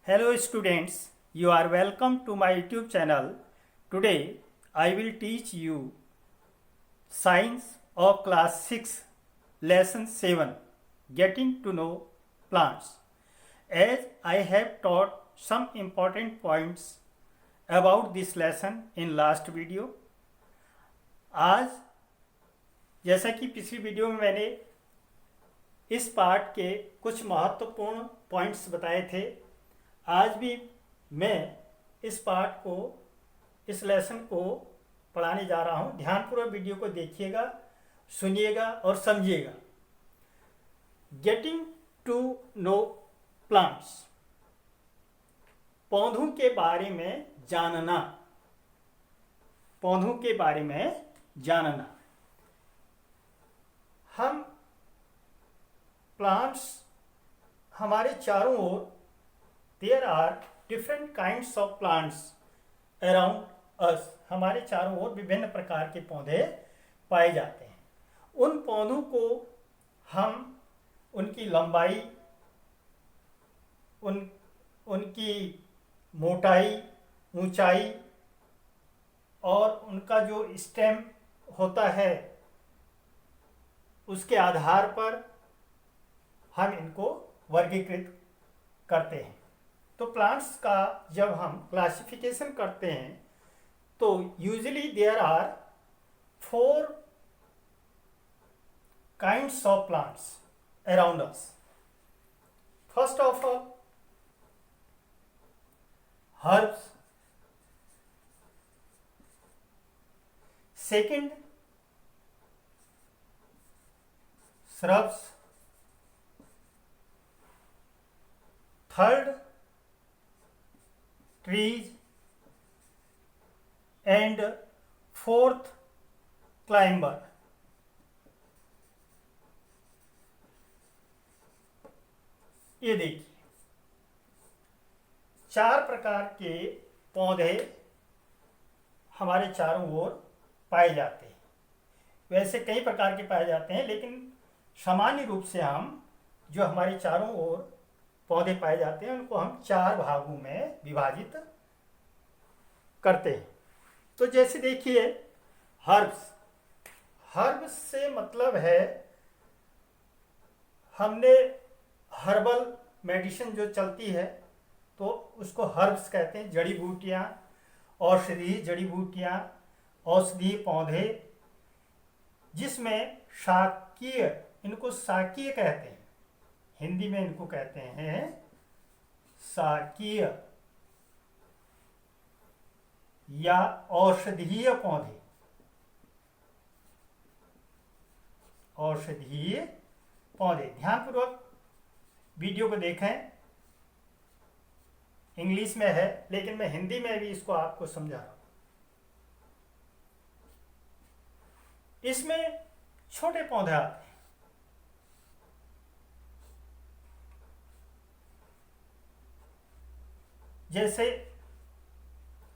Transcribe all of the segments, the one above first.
Hello students, you are welcome to my YouTube channel. Today I will teach you Science of Class 6 Lesson 7 Getting to Know Plants. As I have taught some important points about this lesson in last video, आज जैसा कि पिछली video में मैंने इस part के कुछ महत्वपूर्ण पॉइंट्स बताए थे, आज भी मैं इस पार्ट को, इस लेसन को पढ़ाने जा रहा हूँ। ध्यानपूर्वक वीडियो को देखिएगा, सुनिएगा और समझिएगा। गेटिंग टू नो प्लांट्स, पौधों के बारे में जानना, पौधों के बारे में जानना। हम प्लांट्स, हमारे चारों ओर there are different kinds of plants around us, हमारे चारों ओर विभिन्न प्रकार के पौधे पाए जाते हैं। उन पौधों को हम उनकी लंबाई, उनकी मोटाई, ऊंचाई और उनका जो स्टेम होता है, उसके आधार पर हम इनको वर्गीकृत करते हैं। तो प्लांट्स का जब हम क्लासिफिकेशन करते हैं तो usually there are 4 kinds of plants around us. First of all, herbs. Second, shrubs. Third, trees. And fourth, climber. ये देखिए, 4 प्रकार के पौधे हमारे चारों ओर पाए जाते हैं। वैसे कई प्रकार के पाए जाते हैं, लेकिन सामान्य रूप से हम जो हमारे चारों ओर पौधे पाए जाते हैं उनको हम 4 भागों में विभाजित करते हैं। तो जैसे देखिए, हर्ब्स। हर्ब्स से मतलब है, हमने हर्बल मेडिसिन जो चलती है तो उसको हर्ब्स कहते हैं। जड़ी बूटियाँ, औषधीय जड़ी बूटियाँ, औषधीय पौधे, जिसमें शाकीय, इनको शाकीय कहते हैं, हिंदी में इनको कहते हैं शाकीय या औषधीय पौधे। औषधीय पौधे, ध्यानपूर्वक वीडियो को देखें। इंग्लिश में है, लेकिन मैं हिंदी में भी इसको आपको समझा रहा हूं। इसमें छोटे पौधे आते हैं, जैसे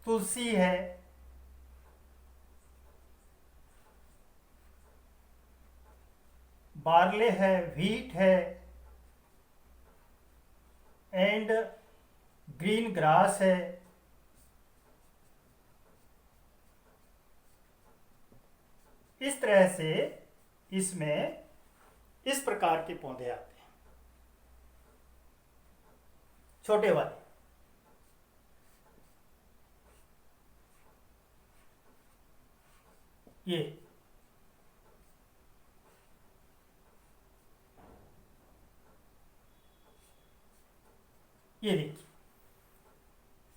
तुलसी है, बार्ले है, व्हीट है, एंड ग्रीन ग्रास है। इस तरह से इसमें इस प्रकार के पौधे आते हैं, छोटे वाले। ये देखिए,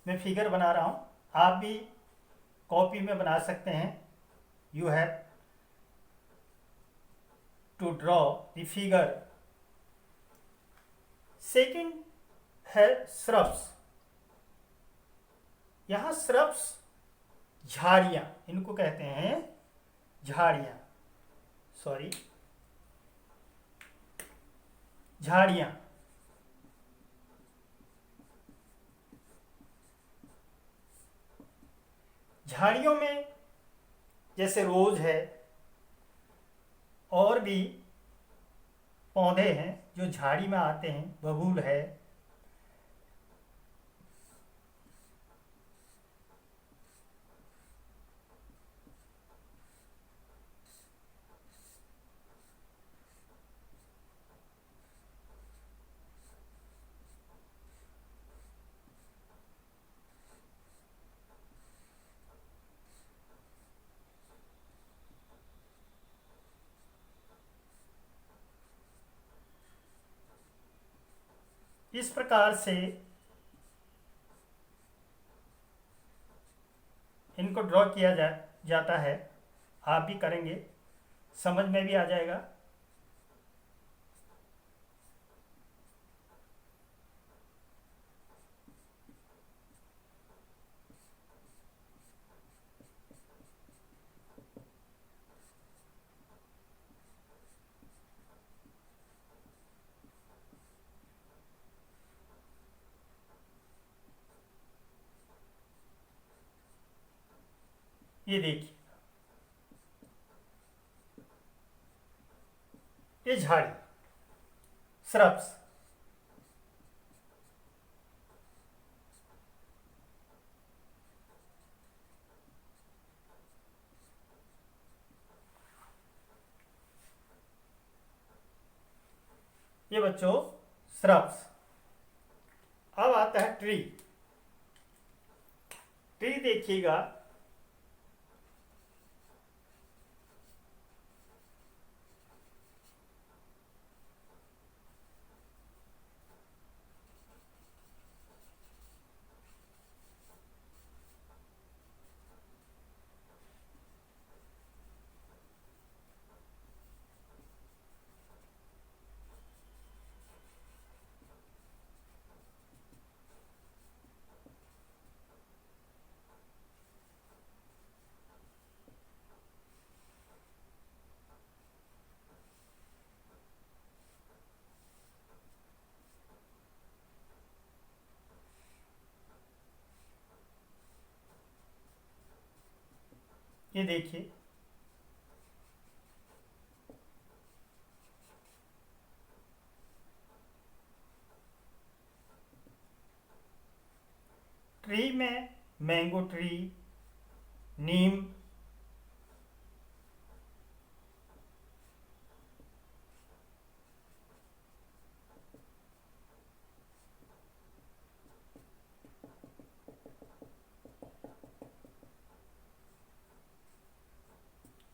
मैं फिगर बना रहा हूं, आप भी कॉपी में बना सकते हैं। You have to draw the figure. Second है श्रब्स। यहां श्रब्स, झाड़ियां, इनको कहते हैं झाड़ियां, सॉरी, झाड़ियां। झाड़ियों में जैसे रोज है, और भी पौधे हैं जो झाड़ी में आते हैं। बबूल है, इस प्रकार से इनको ड्रॉ किया जाता है। आप भी करेंगे, समझ में भी आ जाएगा। ये देखिए, ये झाड़ी, श्रब्स। ये बच्चों श्रब्स। अब आता है ट्री। ट्री देखिएगा, ये देखिए, ट्री में मैंगो ट्री, नीम,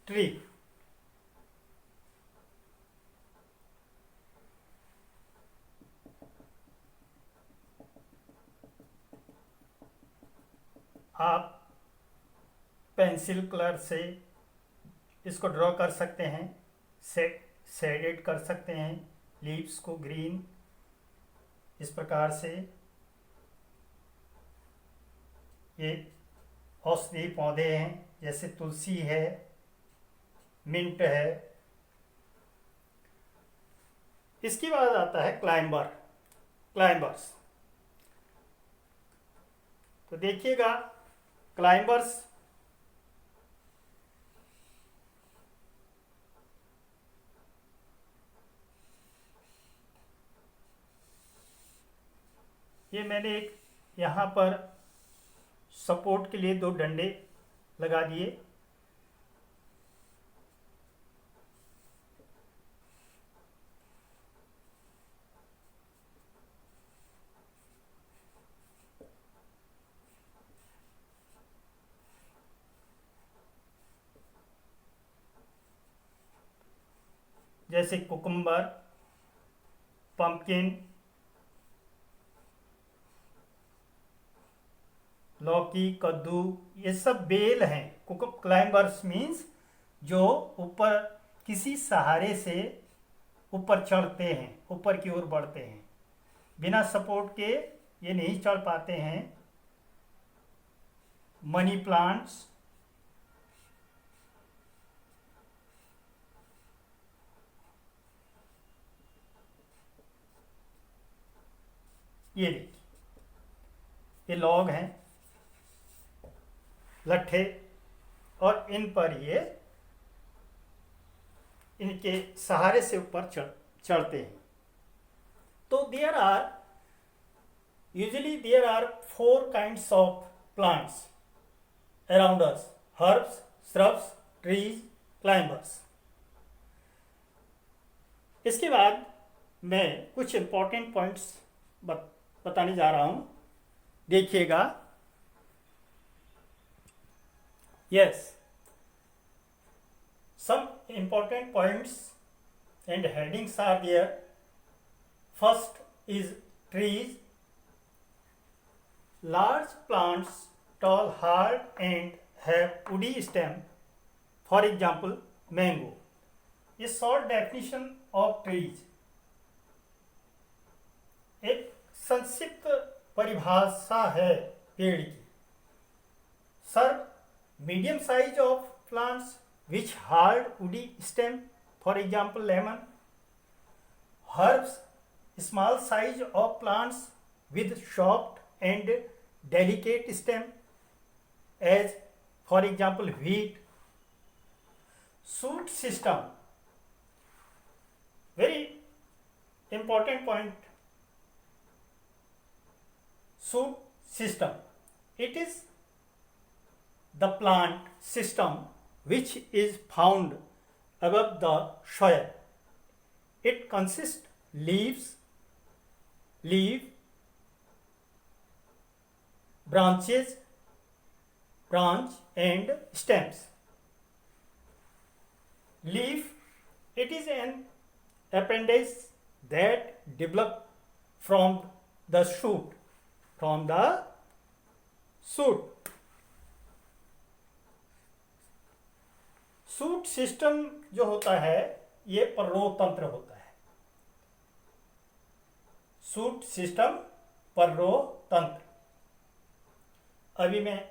ट्री। आप पेंसिल कलर से इसको ड्रॉ कर सकते हैं, शेडेड कर सकते हैं, लीव्स को ग्रीन, इस प्रकार से। ये औषधि पौधे हैं, जैसे तुलसी है, मिंट है। इसके बाद आता है क्लाइंबर्स। तो देखिएगा, क्लाइंबर्स ये मैंने एक यहाँ पर सपोर्ट के लिए 2 डंडे लगा दिए। जैसे कुकुम्बर, पंपकिन, लौकी, कद्दू, ये सब बेल हैं। क्लाइंबर्स मीन्स जो ऊपर किसी सहारे से ऊपर चढ़ते हैं, ऊपर की ओर बढ़ते हैं। बिना सपोर्ट के ये नहीं चढ़ पाते हैं। मनी प्लांट्स, ये देखिए, ये लॉग हैं, लट्ठे, और इन पर ये इनके सहारे से ऊपर चढ़ते हैं। तो usually there are 4 kinds of plants around us: herbs, shrubs, trees, climbers. इसके बाद मैं कुछ इंपॉर्टेंट पॉइंट्स बताने जा रहा हूं, देखिएगा। Yes, some important points and headings are there. First is trees, large plants, tall, hard and have woody stem, for example mango. A short definition of trees, एक संक्षिप्त परिभाषा है पेड़ की. Sir, medium size of plants which hard woody stem, for example lemon. Herbs, small size of plants with soft and delicate stem, as for example wheat. Shoot system, very important point. Shoot system, it is the plant system which is found above the soil. It consists leaf, branch and stems. Leaf, it is an appendage that develop from the shoot. Shoot system जो होता है ये पर्णों तंत्र होता है. Shoot system, पर्णों तंत्र. अभी मैं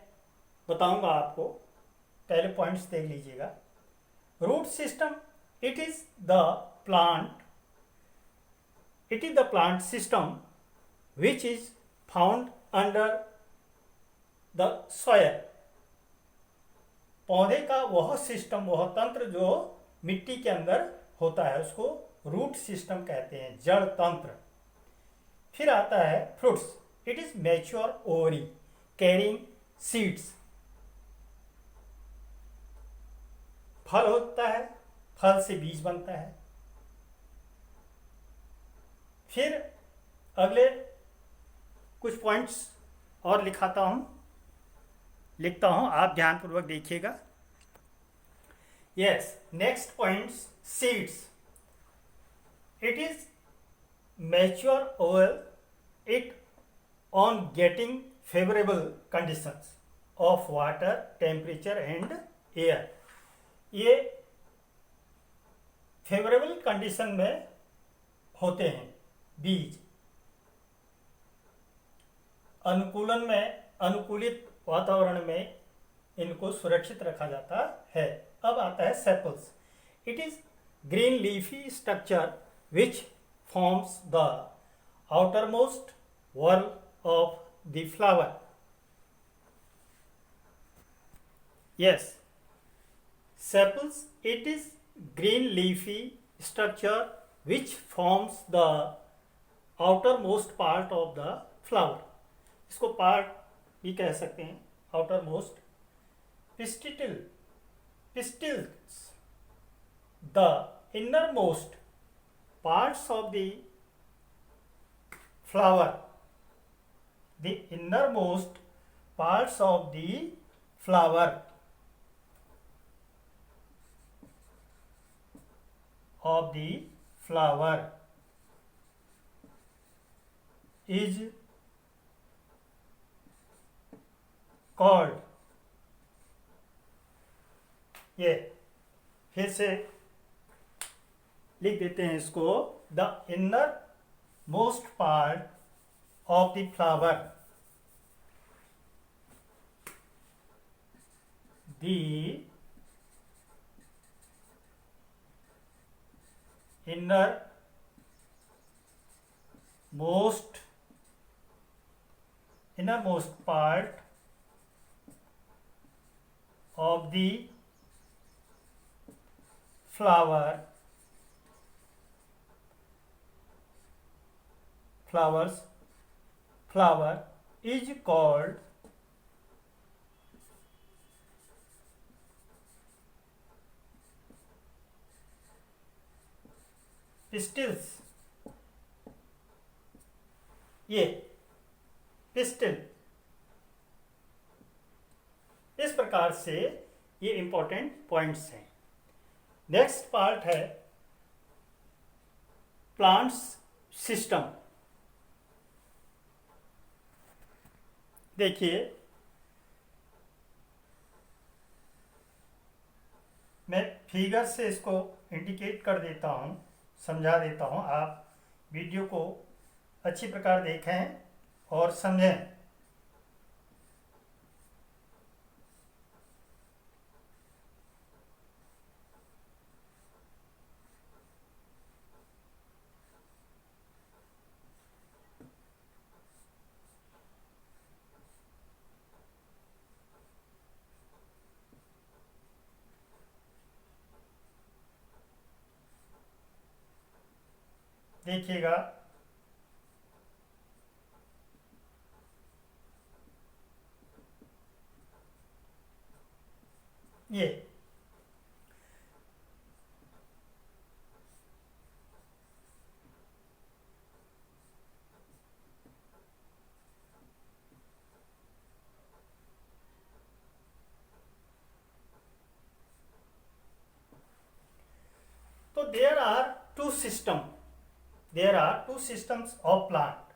बताऊंगा आपको, पहले पॉइंट्स देख लीजिएगा. Root system, it is the plant system which is found under the soil. पौधे का वह सिस्टम, वह तंत्र जो मिट्टी के अंदर होता है उसको रूट सिस्टम कहते हैं, जड़ तंत्र. फिर आता है fruits. It is mature ovary carrying seeds. फल होता है, फल से बीज बनता है. फिर अगले कुछ पॉइंट्स और लिखता हूं, आप ध्यानपूर्वक देखिएगा. Yes, next points, seeds. It is mature over it on getting favorable conditions of water, temperature and air. ये फेवरेबल कंडीशन में होते हैं बीज. अनुकूलित वातावरण में इनको सुरक्षित रखा जाता है. अब आता है sepals. It is green leafy structure which forms the outermost whorl of the flower. Yes, sepals, it is green leafy structure which forms the outermost part of the flower. इसको पार्ट भी कह सकते हैं, outermost. Pistils, the innermost parts of the flower. The innermost parts of the flower is called, ये फिर से लिख देते हैं इसको, the inner most part of the flower, the innermost part of the flower is called pistils. ये pistil. इस प्रकार से ये इंपॉर्टेंट पॉइंट्स हैं. नेक्स्ट पार्ट है प्लांट्स सिस्टम. देखिए, मैं फिगर से इसको इंडिकेट कर देता हूँ, समझा देता हूँ। आप वीडियो को अच्छी प्रकार देखें और समझें। देखिएगा, ये तो there are two systems of plant: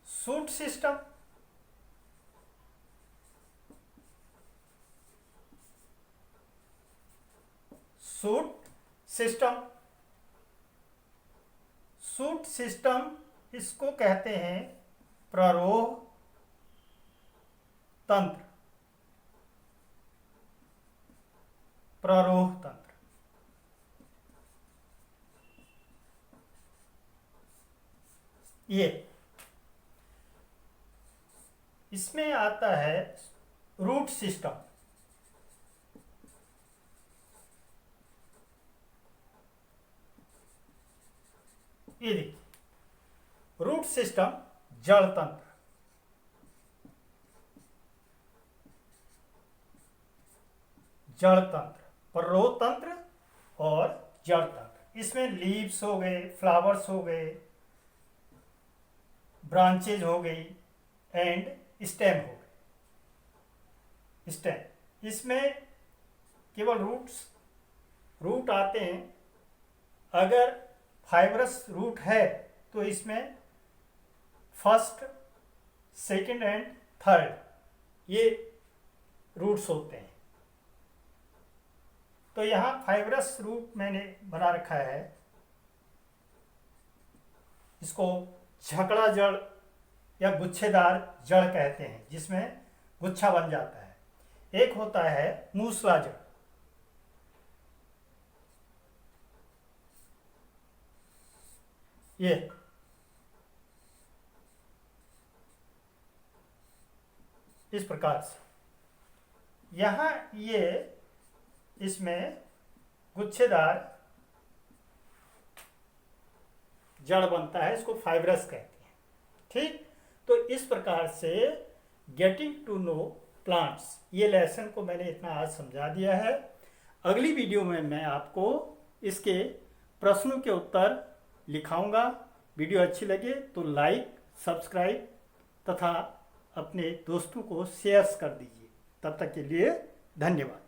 shoot system shoot system shoot system, इसको कहते हैं प्ररोह तंत्र। प्ररोह तंत्र ये इसमें आता है रूट सिस्टम। ये देखिए, रूट सिस्टम जड़ तंत्र। जड़ तंत्र, प्ररोह तंत्र और जड़ तंत्र। इसमें लीव्स हो गए, फ्लावर्स हो गए, ब्रांचेज हो गई एंड स्टेम हो गए। स्टेम, इसमें केवल रूट आते हैं। अगर फाइब्रस रूट है तो इसमें फर्स्ट, सेकंड एंड थर्ड ये रूट्स होते हैं। तो यहाँ फाइब्रस रूट मैंने बना रखा है, इसको झकड़ा जड़ या गुच्छेदार जड़ कहते हैं, जिसमें गुच्छा बन जाता है। एक होता है मूसला जड़। ये इस प्रकार से यहाँ ये इसमें गुच्छेदार जड़ बनता है, इसको फाइब्रस कहते हैं। ठीक, तो इस प्रकार से गेटिंग टू नो प्लांट्स, ये लेसन को मैंने इतना आज समझा दिया है। अगली वीडियो में मैं आपको इसके प्रश्नों के उत्तर लिखाऊंगा। वीडियो अच्छी लगे तो लाइक, सब्सक्राइब तथा अपने दोस्तों को शेयर कर दीजिए। तब तक के लिए धन्यवाद।